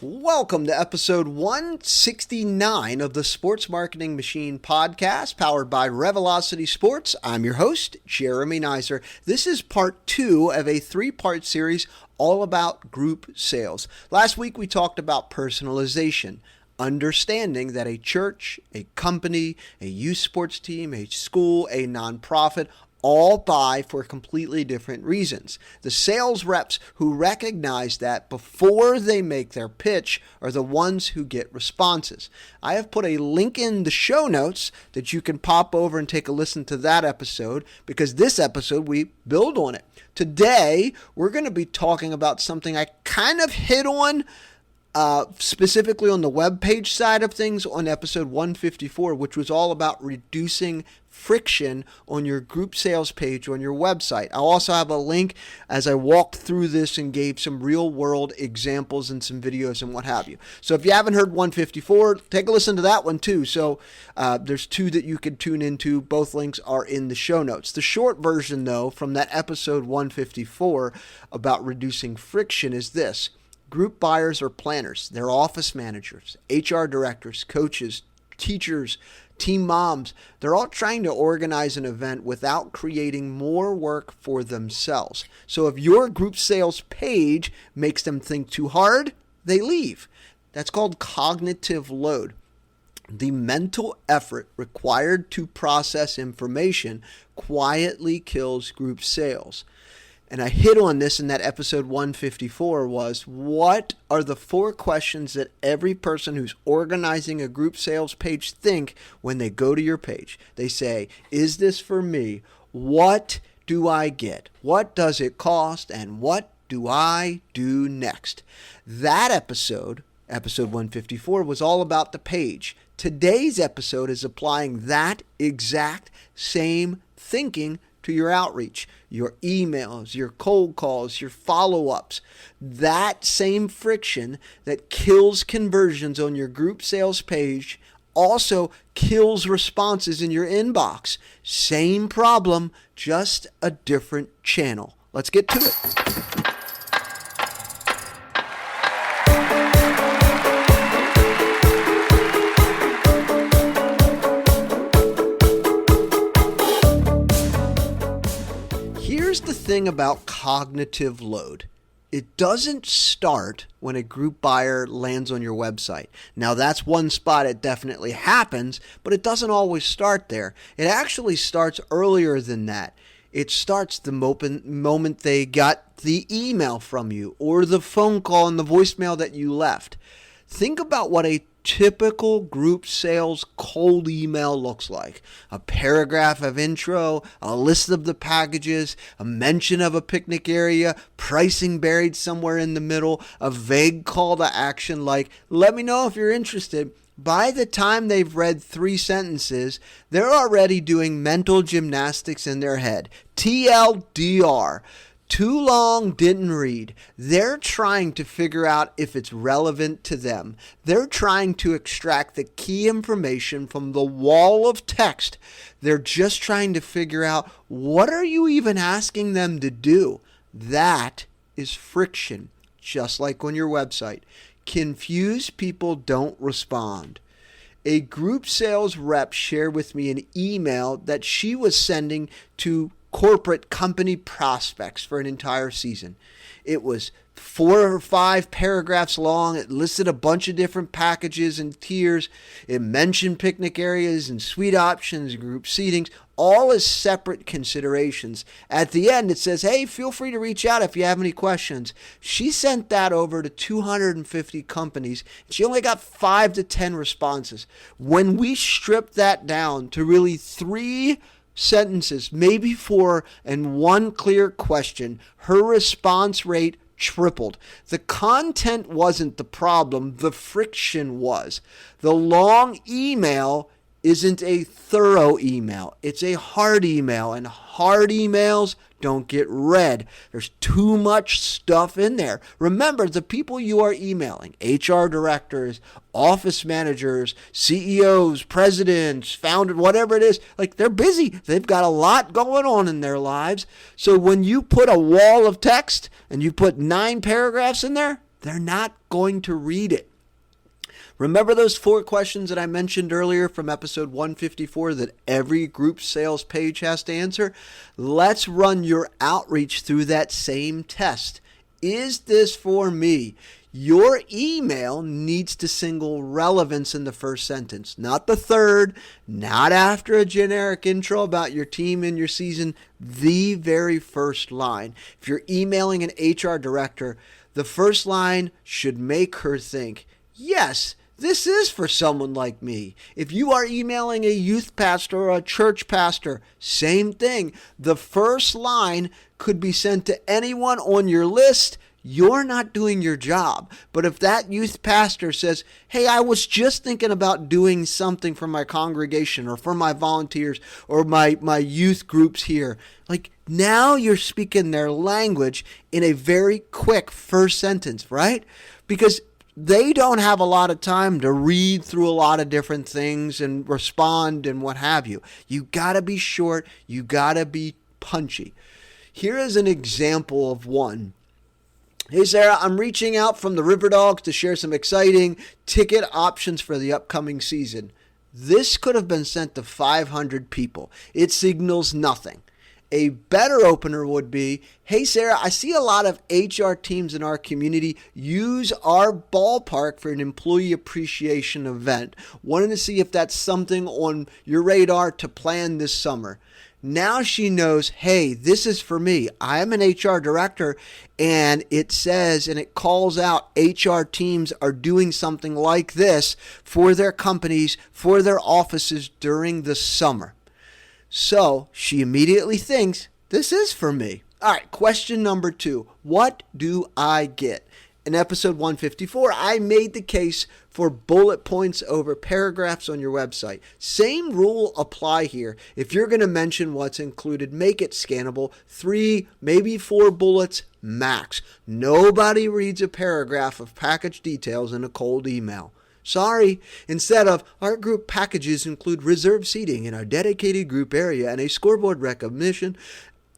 Welcome to episode 169 of the Sports Marketing Machine podcast, powered by Revelocity Sports. I'm your host, Jeremy Nizer. This is part 2 of a 3-part series all about group sales. Last week we talked about personalization, understanding that a church, a company, a youth sports team, a school, a nonprofit, all buy for completely different reasons. The sales reps who recognize that before they make their pitch are the ones who get responses. I have put a link in the show notes that you can pop over and take a listen to that episode, because this episode we build on it. Today, we're going to be talking about something I kind of hit on specifically on the web page side of things on episode 154, which was all about reducing friction on your group sales page on your website. I'll also have a link as I walked through this and gave some real world examples and some videos and what have you. So if you haven't heard 154, take a listen to that one too. So there's 2 that you could tune into. Both links are in the show notes. The short version though from that episode 154 about reducing friction is this. Group buyers or planners, they're office managers, HR directors, coaches, teachers, team moms. They're all trying to organize an event without creating more work for themselves. So if your group sales page makes them think too hard, they leave. That's called cognitive load. The mental effort required to process information quietly kills group sales. And I hit on this in that episode 154 was, what are the 4 questions that every person who's organizing a group sales page think when they go to your page? They say, is this for me? What do I get? What does it cost? And what do I do next? That episode 154, was all about the page. Today's episode is applying that exact same thinking to your outreach, your emails, your cold calls, your follow-ups. That same friction that kills conversions on your group sales page also kills responses in your inbox. Same problem, just a different channel. Let's get to it. Here's the thing about cognitive load. It doesn't start when a group buyer lands on your website. Now that's one spot it definitely happens, but it doesn't always start there. It actually starts earlier than that. It starts the moment they got the email from you or the phone call and the voicemail that you left. Think about what a typical group sales cold email looks like. A paragraph of intro, a list of the packages, a mention of a picnic area, pricing buried somewhere in the middle, a vague call to action like, let me know if you're interested. By the time they've read 3 sentences, they're already doing mental gymnastics in their head. TLDR. Too long, didn't read. They're trying to figure out if it's relevant to them. They're trying to extract the key information from the wall of text. They're just trying to figure out, what are you even asking them to do? That is friction, just like on your website. Confused people don't respond. A group sales rep shared with me an email that she was sending to corporate company prospects for an entire season. It was 4 or 5 paragraphs long. It listed a bunch of different packages and tiers. It mentioned picnic areas and suite options, group seatings, all as separate considerations. At the end, it says, hey, feel free to reach out if you have any questions. She sent that over to 250 companies. She only got 5 to 10 responses. When we stripped that down to really 3 sentences, maybe 4, and 1 clear question, her response rate tripled. The content wasn't the problem, the friction was. The long email isn't a thorough email. It's a hard email, and hard emails don't get read. There's too much stuff in there. Remember, the people you are emailing, HR directors, office managers, CEOs, presidents, founders, whatever it is, like they're busy. They've got a lot going on in their lives. So when you put a wall of text and you put 9 paragraphs in there, They're not going to read it. Remember those 4 questions that I mentioned earlier from episode 154 that every group sales page has to answer? Let's run your outreach through that same test. Is this for me? Your email needs to single relevance in the first sentence, not the third, not after a generic intro about your team and your season, the very first line. If you're emailing an HR director, the first line should make her think, yes, this is for someone like me. If you are emailing a youth pastor or a church pastor, same thing. The first line could be sent to anyone on your list. You're not doing your job. But if that youth pastor says, hey, I was just thinking about doing something for my congregation or for my volunteers or my youth groups here, like now you're speaking their language in a very quick first sentence, right? Because they don't have a lot of time to read through a lot of different things and respond and what have you. You got to be short. You got to be punchy. Here is an example of one. Hey, Sarah, I'm reaching out from the River Dogs to share some exciting ticket options for the upcoming season. This could have been sent to 500 people. It signals nothing. A better opener would be, hey, Sarah, I see a lot of HR teams in our community use our ballpark for an employee appreciation event. Wanting to see if that's something on your radar to plan this summer. Now she knows, hey, this is for me. I'm an HR director, and it says, and it calls out HR teams are doing something like this for their companies, for their offices during the summer. So she immediately thinks, this is for me. All right, question number 2. What do I get? In episode 154, I made the case for bullet points over paragraphs on your website. Same rule apply here. If you're going to mention what's included, make it scannable. 3, maybe 4 bullets max. Nobody reads a paragraph of package details in a cold email. Sorry. Instead of, our group packages include reserved seating in our dedicated group area and a scoreboard recognition,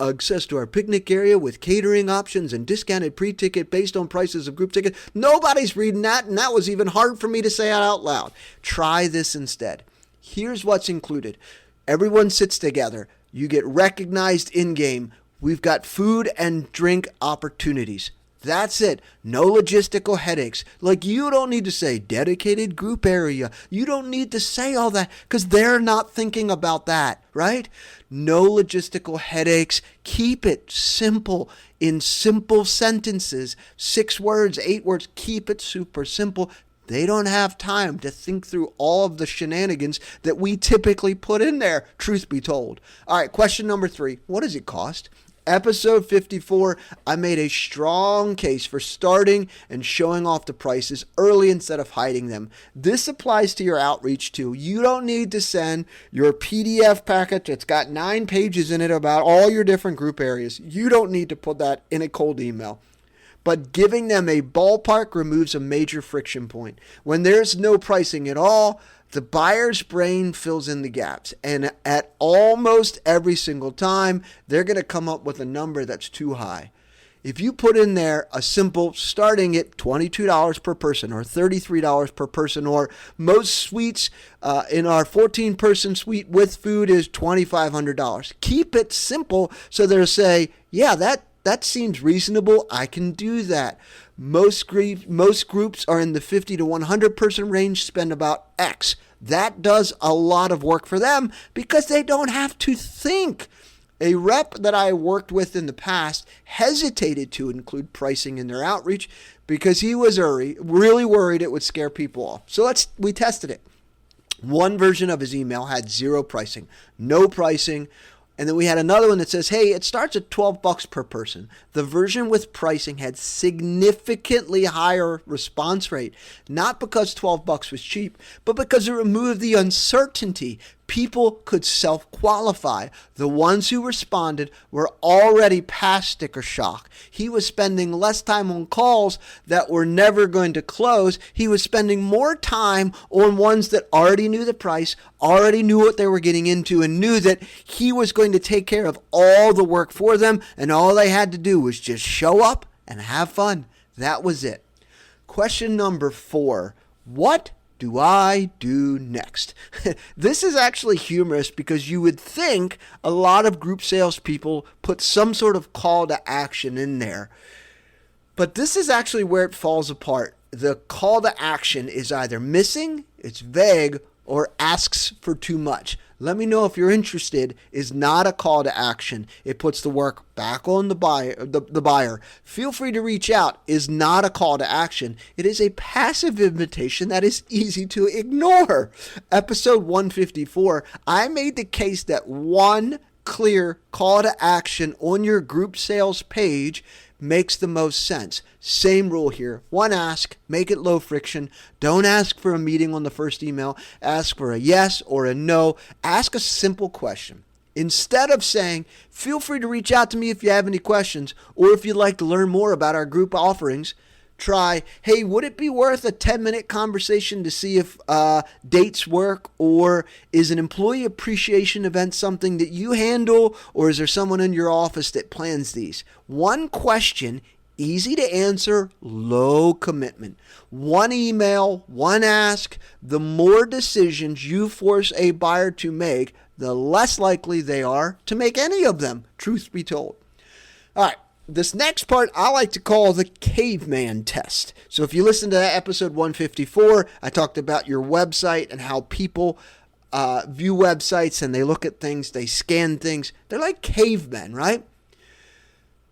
access to our picnic area with catering options and discounted pre-ticket based on prices of group tickets. Nobody's reading that, and that was even hard for me to say out loud. Try this instead. Here's what's included. Everyone sits together. You get recognized in-game. We've got food and drink opportunities. That's it. No logistical headaches. Like, you don't need to say dedicated group area. You don't need to say all that because they're not thinking about that, right? No logistical headaches. Keep it simple in simple sentences. 6 words, 8 words. Keep it super simple. They don't have time to think through all of the shenanigans that we typically put in there, truth be told. All right, question number 3. What does it cost? Episode 54, I made a strong case for starting and showing off the prices early instead of hiding them. This applies to your outreach too. You don't need to send your PDF packet that's got 9 pages in it about all your different group areas. You don't need to put that in a cold email. But giving them a ballpark removes a major friction point. When there's no pricing at all, the buyer's brain fills in the gaps. And at almost every single time, they're going to come up with a number that's too high. If you put in there a simple starting at $22 per person or $33 per person, or most suites in our 14-person suite with food is $2,500. Keep it simple so they'll say, yeah, that seems reasonable. I can do that. Most groups are in the 50 to 100 person range, spend about X. That does a lot of work for them because they don't have to think. A rep that I worked with in the past hesitated to include pricing in their outreach because he was really worried it would scare people off. So we tested it. One version of his email had 0 pricing, no pricing. And then we had another one that says, hey, it starts at $12 per person. The version with pricing had significantly higher response rate, not because $12 was cheap, but because it removed the uncertainty. People could self-qualify. The ones who responded were already past sticker shock. He was spending less time on calls that were never going to close. He was spending more time on ones that already knew the price, already knew what they were getting into, and knew that he was going to take care of all the work for them, and all they had to do was just show up and have fun. That was it. Question number 4, what do I do next? This is actually humorous because you would think a lot of group salespeople put some sort of call to action in there. But this is actually where it falls apart. The call to action is either missing, it's vague, or asks for too much. Let me know if you're interested is not a call to action. It puts the work back on the buyer. Feel free to reach out is not a call to action. It is a passive invitation that is easy to ignore. Episode 154, I made the case that one clear call to action on your group sales page makes the most sense. Same rule here. One ask, make it low friction. Don't ask for a meeting on the first email. Ask for a yes or a no. Ask a simple question. Instead of saying, feel free to reach out to me if you have any questions, or if you'd like to learn more about our group offerings, try, hey, would it be worth a 10-minute conversation to see if dates work, or is an employee appreciation event something that you handle, or is there someone in your office that plans these? One question, easy to answer, low commitment. One email, one ask. The more decisions you force a buyer to make, the less likely they are to make any of them, truth be told. All right. This next part I like to call the caveman test. So if you listen to episode 154, I talked about your website and how people view websites and they look at things, they scan things. They're like cavemen, right?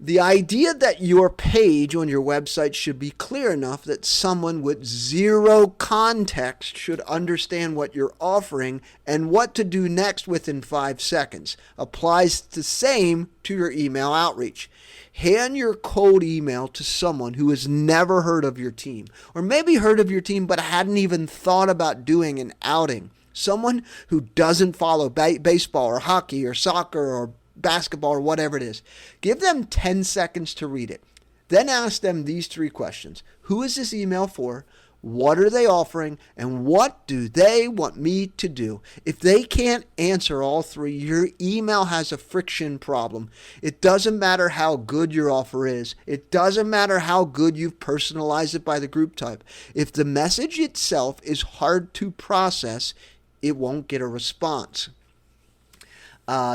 The idea that your page on your website should be clear enough that someone with zero context should understand what you're offering and what to do next within 5 seconds applies the same to your email outreach. Hand your cold email to someone who has never heard of your team, or maybe heard of your team but hadn't even thought about doing an outing. Someone who doesn't follow baseball or hockey or soccer or basketball or whatever it is. Give them 10 seconds to read it. Then ask them these 3 questions. Who is this email for? What are they offering? And what do they want me to do? If they can't answer all 3, your email has a friction problem. It doesn't matter how good your offer is. It doesn't matter how good you've personalized it by the group type. If the message itself is hard to process, it won't get a response.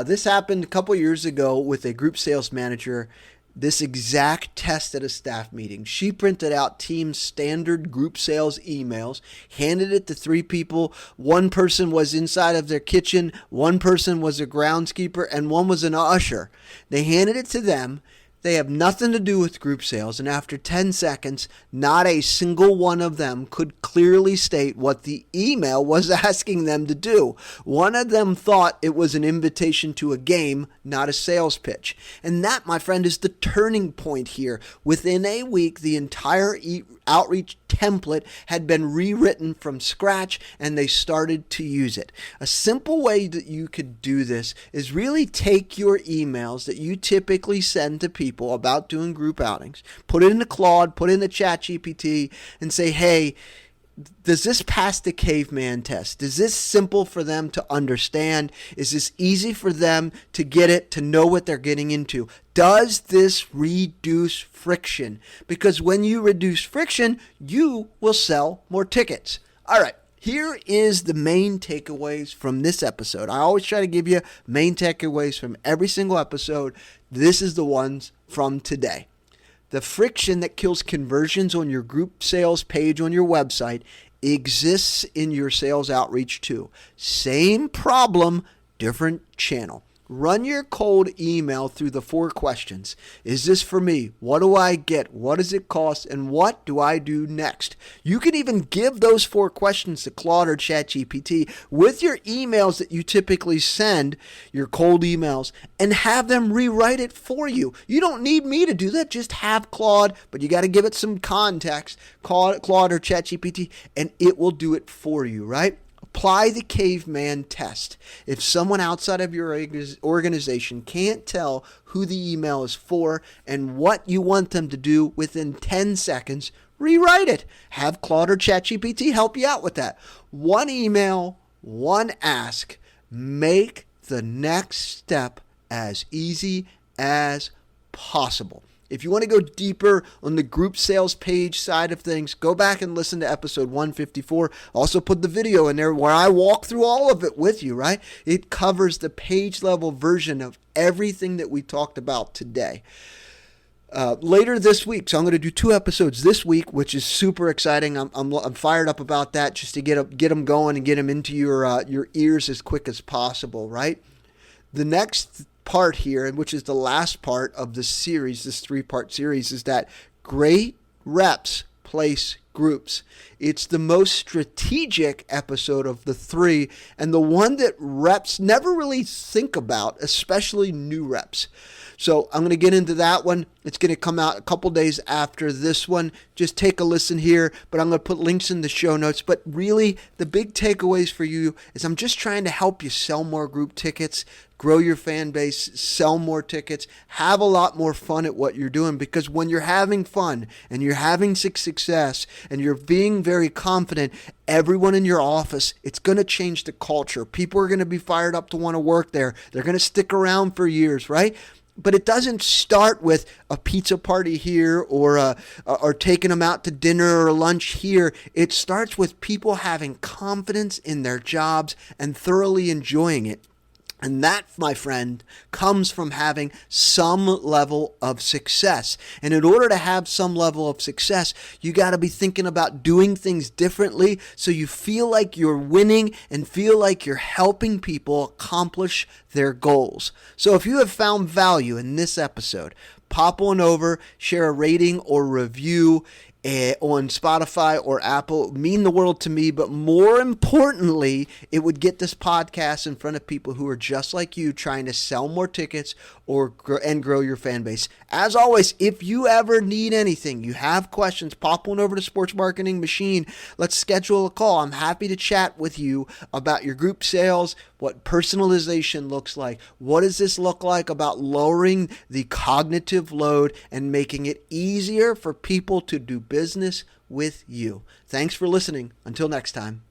This happened a couple years ago with a group sales manager. This exact test at a staff meeting. She printed out team's standard group sales emails, handed it to 3 people. One person was inside of their kitchen, one person was a groundskeeper, and one was an usher. They handed it to them. They have nothing to do with group sales, and after 10 seconds, not a single one of them could clearly state what the email was asking them to do. One of them thought it was an invitation to a game, not a sales pitch. And that, my friend, is the turning point here. Within a week, the entire outreach template had been rewritten from scratch, and they started to use it. A simple way that you could do this is really take your emails that you typically send to people about doing group outings, put it into Claude, put it into ChatGPT, and say, hey, does this pass the caveman test? Is this simple for them to understand? Is this easy for them to get it, to know what they're getting into? Does this reduce friction? Because when you reduce friction, you will sell more tickets. All right. Here is the main takeaways from this episode. I always try to give you main takeaways from every single episode. This is the ones from today. The friction that kills conversions on your group sales page on your website exists in your sales outreach too. Same problem, different channel. Run your cold email through the 4 questions. Is this for me? What do I get? What does it cost? And what do I do next? You can even give those 4 questions to Claude or ChatGPT with your emails that you typically send, your cold emails, and have them rewrite it for you. You don't need me to do that. Just have Claude, but you got to give it some context. Claude or ChatGPT, and it will do it for you, right? Apply the caveman test. If someone outside of your organization can't tell who the email is for and what you want them to do within 10 seconds, rewrite it. Have Claude or ChatGPT help you out with that. One email, one ask. Make the next step as easy as possible. If you want to go deeper on the group sales page side of things, go back and listen to episode 154. Also put the video in there where I walk through all of it with you, right? It covers the page level version of everything that we talked about today. Later this week, so I'm going to do 2 episodes this week, which is super exciting. I'm fired up about that, just to get them going and get them into your ears as quick as possible, right? The next part here, and which is the last part of this series, this 3-part series, is that great reps place groups. It's the most strategic episode of the 3, and the one that reps never really think about, especially new reps. So I'm going to get into that one. It's going to come out a couple days after this one. Just take a listen here, but I'm going to put links in the show notes. But really, the big takeaways for you is I'm just trying to help you sell more group tickets, grow your fan base, sell more tickets, have a lot more fun at what you're doing. Because when you're having fun and you're having success and you're being very confident, everyone in your office, it's going to change the culture. People are going to be fired up to want to work there. They're going to stick around for years, right? But it doesn't start with a pizza party here or taking them out to dinner or lunch here. It starts with people having confidence in their jobs and thoroughly enjoying it. And that, my friend, comes from having some level of success. And in order to have some level of success, you got to be thinking about doing things differently so you feel like you're winning and feel like you're helping people accomplish their goals. So if you have found value in this episode, pop on over, share a rating or review on Spotify or Apple. It would mean the world to me, but more importantly, it would get this podcast in front of people who are just like you, trying to sell more tickets and grow your fan base. As always, if you ever need anything, you have questions, pop on over to Sports Marketing Machine. Let's schedule a call. I'm happy to chat with you about your group sales, what personalization looks like. What does this look like about lowering the cognitive load and making it easier for people to do business with you? Thanks for listening. Until next time.